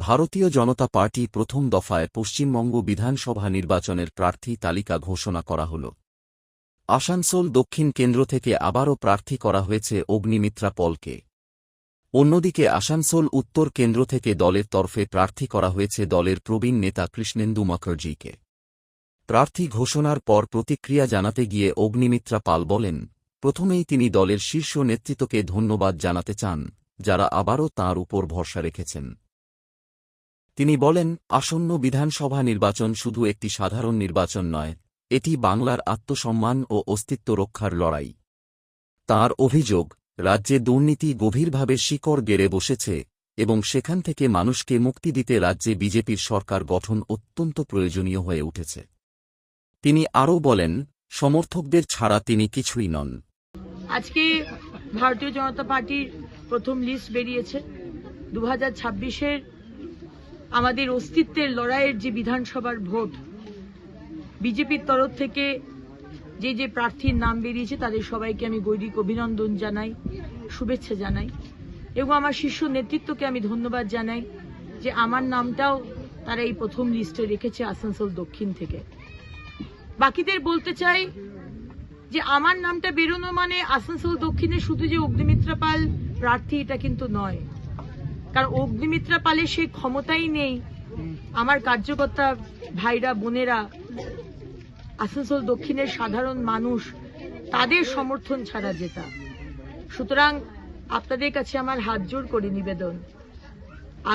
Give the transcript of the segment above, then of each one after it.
ভারতীয় জনতা পার্টি প্রথম দফায় পশ্চিমবঙ্গ বিধানসভা নির্বাচনের প্রার্থী তালিকা ঘোষণা করা হল। আসানসোল দক্ষিণ কেন্দ্র থেকে আবারও প্রার্থী করা হয়েছে অগ্নিমিত্রা পলকে। অন্যদিকে আসানসোল উত্তর কেন্দ্র থেকে দলের তরফে প্রার্থী করা হয়েছে দলের প্রবীণ নেতা কৃষ্ণেন্দু মুখার্জিকে। প্রার্থী ঘোষণার পর প্রতিক্রিয়া জানাতে গিয়ে অগ্নিমিত্রা পাল বলেন, প্রথমেই তিনি দলের শীর্ষ নেতৃত্বকে ধন্যবাদ জানাতে চান, যারা আবারও তাঁর উপর ভরসা রেখেছেন। তিনি বলেন, আসন্ন বিধানসভা নির্বাচন শুধু একটি সাধারণ নির্বাচন নয়, এটি বাংলার আত্মসম্মান ও অস্তিত্ব রক্ষার লড়াই। তাঁর অভিযোগ, রাজ্যে দুর্নীতি গভীরভাবে শিকড় গেড়ে বসেছে এবং সেখান থেকে মানুষকে মুক্তি দিতে রাজ্যে বিজেপির সরকার গঠন অত্যন্ত প্রয়োজনীয় হয়ে উঠেছে। তিনি আরও বলেন, সমর্থকদের ছাড়া তিনি কিছুই নন। আজকে ভারতীয় জনতা পার্টির প্রথম লিস্ট বেরিয়েছে। 2026-এর আমাদের অস্তিত্বের লড়াইয়ের যে বিধানসভার ভোট, বিজেপির তরফ থেকে যে প্রার্থীর নাম বেরিয়েছে তাদের সবাইকে আমি গৈরিক অভিনন্দন জানাই, শুভেচ্ছা জানাই এবং আমার শীর্ষ নেতৃত্বকে আমি ধন্যবাদ জানাই যে আমার নামটাও তারা এই প্রথম লিস্টে রেখেছে আসানসোল দক্ষিণ থেকে। বাকিদের বলতে চাই যে আমার নামটা বেরোনো মানে আসানসোল দক্ষিণে শুধু যে অগ্নিমিত্রা পাল প্রার্থী এটা কিন্তু নয়, কারণ অগ্নিমিত্রা পালের সেই ক্ষমতাই নেই আমার কার্যকর্তা ভাইরা বোনেরা, আসানসোল দক্ষিণের সাধারণ মানুষ তাদের সমর্থন ছাড়া যেটা। সুতরাং আপনাদের কাছে আমার হাত জোর করে নিবেদন,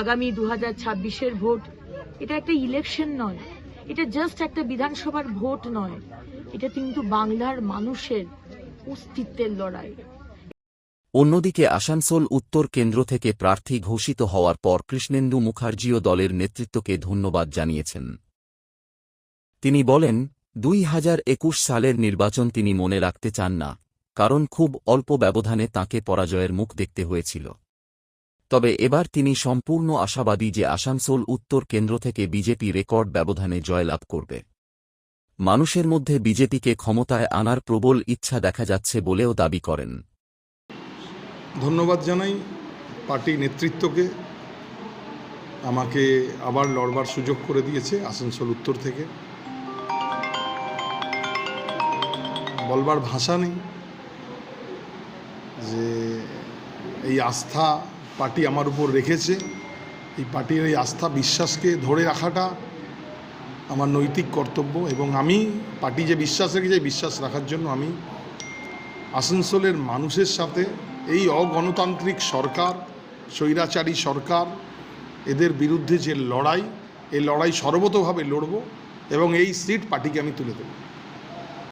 আগামী 2026-এর ভোট এটা একটা ইলেকশন নয়, এটা জাস্ট একটা বিধানসভার ভোট নয়, এটা কিন্তু বাংলার মানুষের অস্তিত্বের লড়াই। অন্যদিকে আসানসোল উত্তর কেন্দ্র থেকে প্রার্থী ঘোষিত হওয়ার পর কৃষ্ণেন্দু মুখার্জিও দলের নেতৃত্বকে ধন্যবাদ জানিয়েছেন। তিনি বলেন, 2021 সালের নির্বাচন তিনি মনে রাখতে চান না, কারণ খুব অল্প ব্যবধানে তাঁকে পরাজয়ের মুখ দেখতে হয়েছিল। তবে এবার তিনি সম্পূর্ণ আশাবাদী যে আসানসোল উত্তর কেন্দ্র থেকে বিজেপি রেকর্ড ব্যবধানে জয়লাভ করবে। মানুষের মধ্যে বিজেপিকে ক্ষমতায় আনার প্রবল ইচ্ছা দেখা যাচ্ছে বলেও দাবি করেন। ধন্যবাদ জানাই পার্টি নেতৃত্বকে, আমাকে আবার লড়বার সুযোগ করে দিয়েছে আসানসোল উত্তর থেকে। বলবার ভাষা নেই যে এই আস্থা পার্টি আমার উপর রেখেছে। এই পার্টির এই আস্থা বিশ্বাসকে ধরে রাখাটা আমার নৈতিক কর্তব্য এবং আমি পার্টি যে বিশ্বাস রেখেছে এই বিশ্বাস রাখার জন্য আমি আসানসোলের মানুষের সাথে এই অগণতান্ত্রিক সরকার, স্বৈরাচারী সরকার, এদের বিরুদ্ধে যে লড়াই, এই লড়াই সর্বতোভাবে লড়ব এবং এই সিট পার্টিকে আমি তুলে দেব।